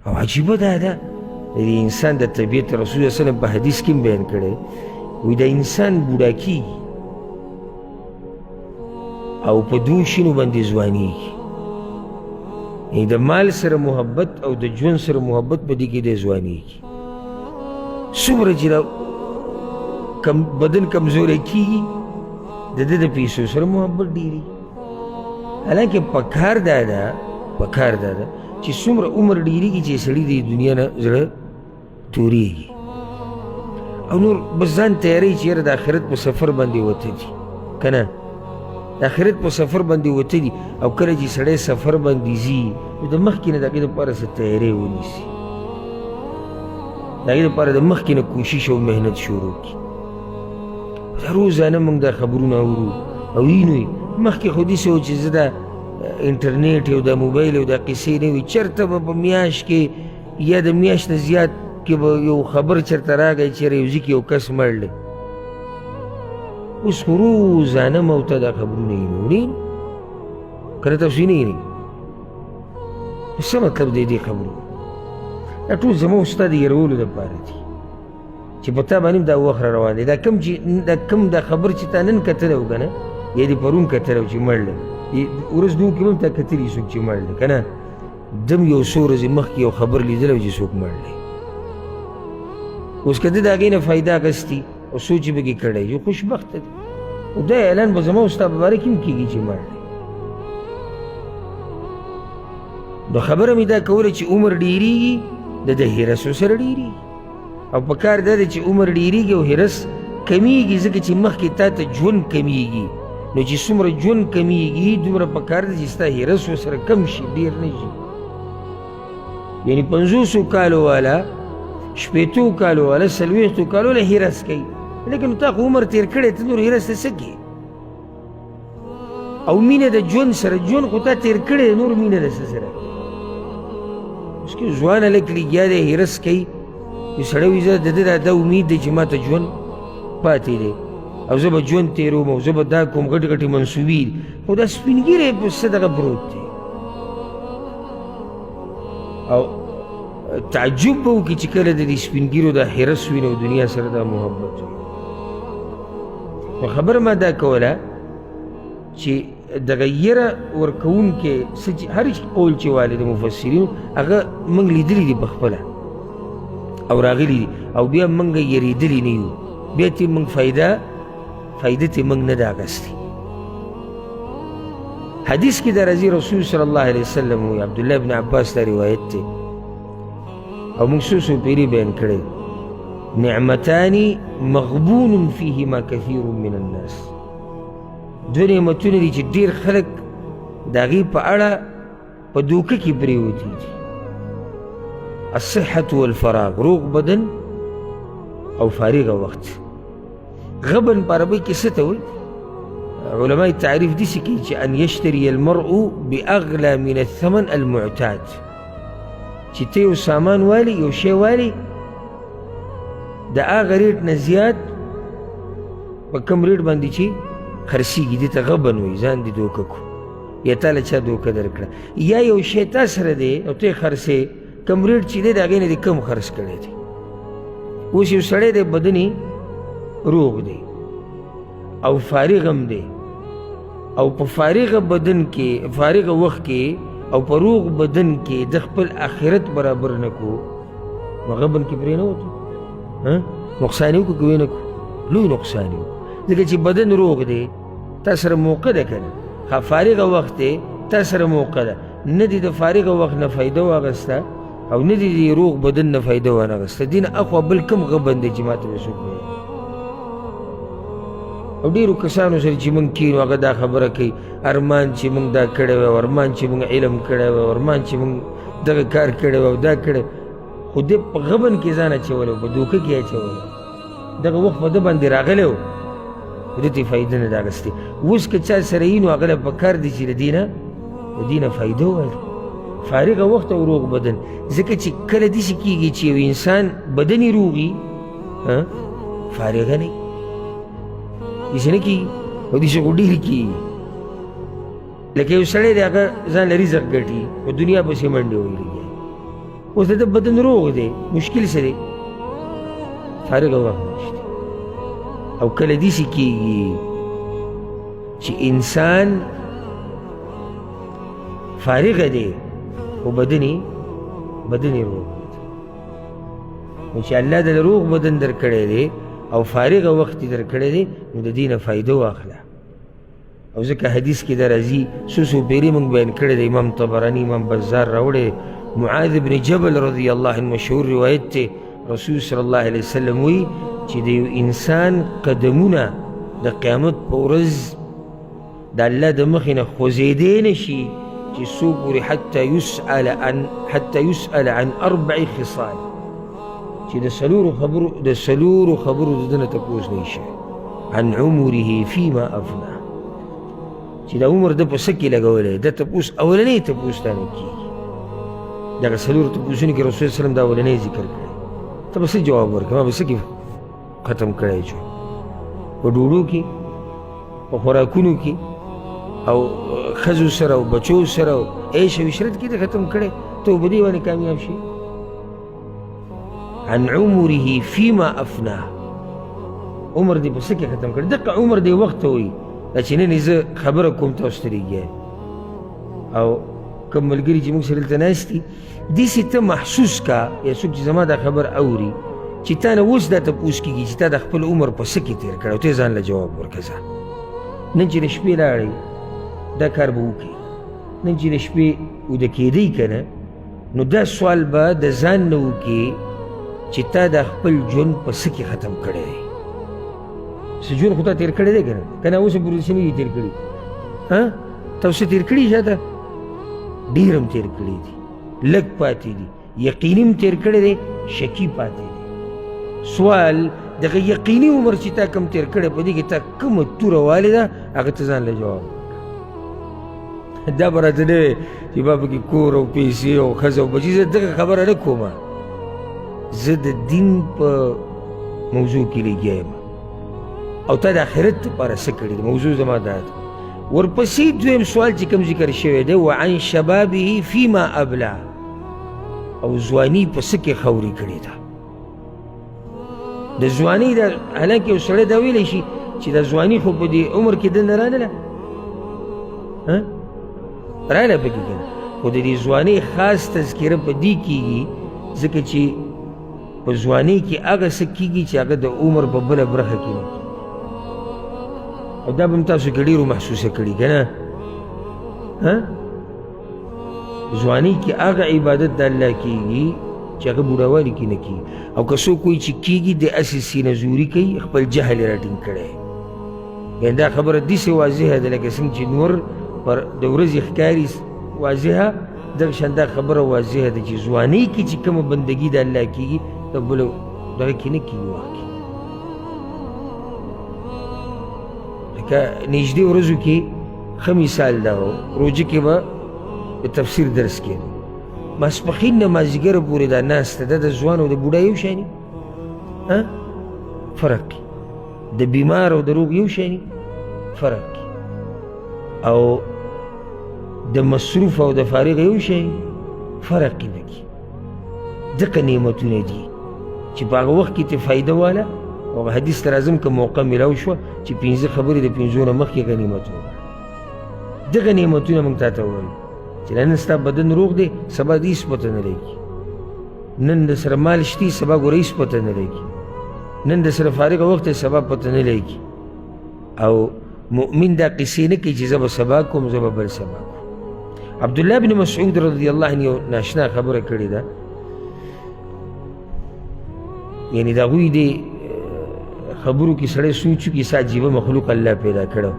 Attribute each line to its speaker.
Speaker 1: او عجیبه دا ده د انسان د طبیعت رسول صلی الله علیه وسلم په حدیث کې بیان کړی وایي د انسان بوډا کېږي او په دوو شینو باندې ځوانېږي، یعنې د مال سره محبت او د ژوند سره محبت په دې کې دی ځوانېږي. څومره چې بدن کمزوری کېږي د ده د پیسو سره محبت ډېرېږي. حالانکه پکار دا ده چې څومره عمر ډېرېږي چې سړي د دنیا نه زړه تورېږي او نور بس ځان تیاری چې یاره د آخرت په سفر باندې وته دي که نه، د آخرت په سفر باندې وته دي او کله چې سړی سفر باندې ځي نو د مخکې نه د هغې دپاره څه تیاری ونیسي، د هغې دپاره د مخکې نه کوشش او محنت شروع کړي. دا روزانه موږ دا خبرونه اورو او وینو مخکې خو داسې و چې زه دا انټرنیټ او دا موبایل او دا قصې نه وي، چېرته به په میاشت کې یا د میاشت نه زیات کې به یو خبر چېرته راغی چېرې یو ځای کې یو کس مړ دی. اوس خو روزانه موته دا خبرونه وینو که نه تاسو یې نه وینئ؟ څه مطلب دی دې خبرو؟ دا ټول زما ستا د یرولو دپاره دي چې په تا باندې دا وخت را روان دی. دا کم دا خبر چې تا نن کتلی و که نه، یا دې پرون کتلی و چې مړ دی، ورځ دوم کې به هم تا کتلي څوک چې مړ دی که نه، دم یو څو ورځې مخکې یو خبر لیدلی و چې څوک مړ دی. اوس که ده د هغې نه فایده اخیستي او سوچ یې پکې کړی یو خوشبخته دی، او دا اعلان به زما او ستا په باره کې هم کېږي چې مړ دی. نو خبره مې دا کوله چې عمر ډېرېږي د ده حرصو سره ډېرېږي، او په کار دا دی چې عمر ډېرېږي او حرص کمیږي، ځکه چې مخکې تا ته ژوند کمیږي. نو چې څومره ژوند کمیږي دومره په کار دی چې ستا حرص ورسره کم شي، ډېر نه شي. یعنې 50 کالو والا 80 کالو والا 40 کالو له حرص کوي، لیکن تا خو عمر تېر کړی ته نور حرص ته څه کوې؟ او مینه د ژوند سره، ژوند خو تا تېر کړی نور مینه د څه سره کوي؟ اوس کې ځوان هلک لګیا دی حرص کوي، یو سړی وایي زه د ده دا امید دی چې ما ته ژوند پاتې دی او زه به ژوند تېروم او زه به دا کوم غټې غټې منصوبې دي، خو دا سپین ږیری په څه دغه پروت دی. او تعجب به وکړي چې کله د دې سپین ږیرو دا حرص ویني او دنیا سره دا محبت وي. نو خبره ما دا کوله چې دغه یره ورکوونکې هر قول چې والی د مفسرینو هغه موږ لیدلي دي په خپله او راغلي دي، او بیا موږ یریدلي نه یو، بیا ترې موږ فایده ترې موږ نه ده اخیستې. حدیث کې دا راځي رسول صلی الله علیه وسلم وایي، عبدالله بن عباس دا روایت دی او موږ څو پیرې بیان کړی، نعمتان مغبون فیهما کثیر من الناس. دوه نعمتونه دي چې ډېر خلک د هغې په اړه په دوکه کې پرېوتي دي، الصحة والفراغ، روغ بدن او فارغ وخت. غبن په عربۍ کې څه ته وایي؟ علماء تعریف داسې کوي چې ان یشتري المرء باغلى من الثمن المعتاد، چې ته یو سامان والی، یو شی والی، د هغه ریټ نه زیات په کم ریټ باندې چې خرڅېږي، دې ته غبن وایي، ځان دې دوکه کو یا تا له چا دوکه درکړه. یا یو شی تا سره دی او ته یې خرڅې، کم ریټ چې دی د هغې نه دې کم خرڅ کړی دی. اوس یو سړی دی بدن یې روغ دی او فارغ هم دی، او په فارغه بدن کې، فارغه وخت کې او په روغ بدن کې د خپل آخرت برابر نه کو، نو غبن کې پرې نه وتو، نقصان یې وکړو که ویې نه کړو؟ لوی نقصان یې وکړو، ځکه چې بدن روغ دی، تا سره موقع ده که نه، فارغه وخت دی تا سره موقع ده، نه دې د فارغه وخت نه فایده واخیسته او نه دې د روغ بدن نه فایده وانخیسته. دې نه اخوا بل کوم غبن دی چې ما ته به څوک وایي؟ او ډېرو کسانو سره چې موږ کښېنو هغه دا خبره کوي، ارمان چې موږ دا کړی وی، ارمان چې موږ علم کړی وی، ارمان چې موږ دغه کار کړی وی او دا کړی، خو دې په غبن کې ځان اچولی و، په دوکه کې اچولی، دغه وخت په ده باندې راغلی و، دې ته یې فایده نه ده اخیستې. اوس که چا سره وي نو هغه له پکار دي چې د دې نه فایده ووایي، فارغه وخت او روغ بدن. ځکه چې کله داسې کېږي چې یو انسان بدن یې روغ وي فارغه نه وي، داسې نه کېږي او داسې خو ډېر کېږي. لکه یو سړی دی هغه ځان له رزق ګټي په دنیا پسې منډې وهي، اوس د ده بدن روغ دی، مشکل څه دی؟ فارغه وخت نشته. او کله داسې کېږي چې انسان فارغه دی خو بدن یې روغ دی. نو چې الله د روغ بدن در کړی دی او فارغه وخت در کړی دی نو د دې نه فایده واخله. او ځکه حدیث کې دا راځي څو پیرې موږ بیان کړی دی، امام طبراني امام بزار راوړی، معاذ بن جبل رضی الله عنه مشهور روایت دی، رسول صلی الله علیه وسلم وی چې د یو انسان قدمونه د قیامت په ورځ د الله د مخې نه خوځېدی نه شي چې څو پورې حتی یسأل عن 4 خصال، چې د څلورو خبرو د ده نه تپوس نه شي. عن عمره فيما افناه، چې د عمر ده په څه کې لګولی، د تپوس اولنی تپوس تا نه کېږي. دغه څلورو تپوسونو کې رسول صلی الله علیه وسلم د اولنی ذکر کړی. ته به څه جواب ورکړې؟ ما به څه کې ختم کړی شو؟ په ډوډو کې، په خوراکونو کې، او ښځو سره او بچو سره او عیش او عشرت کې دې ختم کړی، ته به دې باندې کامیاب شي. عن عمره فيما افناه، عمر دې په څه کې ختم کړی؟ دقه عمر دې وخت ته وایي چې نن زه خبره کوم تاسو ته رېږي، او کوم ملګري چې موږ سره دلته ناست دي داسې ته محسوس کا یا څوک چې زما دا خبر اوري چې تا نه اوس دا تپوس کېږي چې تا د خپل عمر په څه کې تېر کړی، او ته ځان له جواب ورکړه. ځان نن چې د شپې لاړې دا کار به وکړې، نن چې د شپې وده کېدی که نه، نو دا سوال به د ځان نه وکړې چې تا د خپل ژوند په څه کې ختم کړی دی. څه ژوند خو تا تېر کړی دی که نه؟ که نه اوس پورې څه نه دي تېر کړي؟ تا اوس څه تېر کړي شاته؟ ډېر هم تېر کړي دي، لږ پاتې دي، یقیني هم تېر کړی دی، شکي پاتې دی. سوال دغه یقیني عمر چې تا کم تېر کړی په دې کې تا کومه توره والې ده هغه ته ځان له جواب ورکړه. دا به راته نه وی چې ما پکې کور او پیسې او ښځه او بچي، زه دغه خبره نه کومه، زه د دین په موضوع کې لګیا یم او تا د آخرت دپاره څه کړي دي، موضوع زما دا ده. ورپسې دویم سوال چې کوم ذکر شوی دی، وعن شبابه فيما ابلا، او ځواني په څه کې خوري کړې ده. د ځوانۍ دا حالانکې یو سړی دا ویلی شي چې د ځواني خو په دې عمر کې دنده رانله، راله پکې که نه، خو د دې ځوانۍ خاص تذکره په دې کېږي ځکه چې په ځوانۍ کې هغه څه کېږي چې هغه د عمر په بله برخه کې نه کېږي. او دا به هم تاسو کې ډېرو محسوسه کړي که نه؟ ځوانۍ کې هغه عبادت د الله کېږي چې هغه بوډاوالي کې نه کېږي. او که څوک وایي چې کېږي د هسې سینه زوري کوي، خپل جهل یې راټینګ کړی. یعنې دا خبره داسې واضحه ده لکه څنګه چې نور پر د ورځې ښکاري واضحه، دغه شان دا خبره واضحه ده چې ځوانۍ کې چې کومه بندګي د الله کېږي د بله دغه کې نه کېږي. وخت کې لکه نږدې ورځو کې ښه مثال دا و، روژه کې به د تفسیر درس کېده، ماسپښین نه مازدیګره پورې دا ناسته ده د ځوان او د بوډا یو شی نه، فرق کې د بیمار او د روغ یو شی نه، فرق کې او د مصروف او د فارغ یو شی فرق کې نه کې. ځکه نعمتونه دي چې په هغه وخت کې ته فایده واله، او حدیث ته راځم که موقع میلاو شوه چې 5 خبرې د 5 نه مخکې غنیمتونه، دغه نعمتونه موږ تا ته ووایو چې نن ستا بدن روغ دی، سبا د هېڅ پته نه لګي، نن د سره مال شتي، سبا ګوره هېڅ پته نه لګي، نن د سره فارغه وخت دی، سبا پته نه لګي. او مؤمن دا قصې نه کوي چې زه به سبا کوم، زه به بل سبا کوم. عبدالله بن مسعود رضی الله عنه یو ناشنا خبره کړې ده، یعنی د هغوی د خبرو کې سړی سوچ وکړي څه عجیبه مخلوق الله پیدا کړی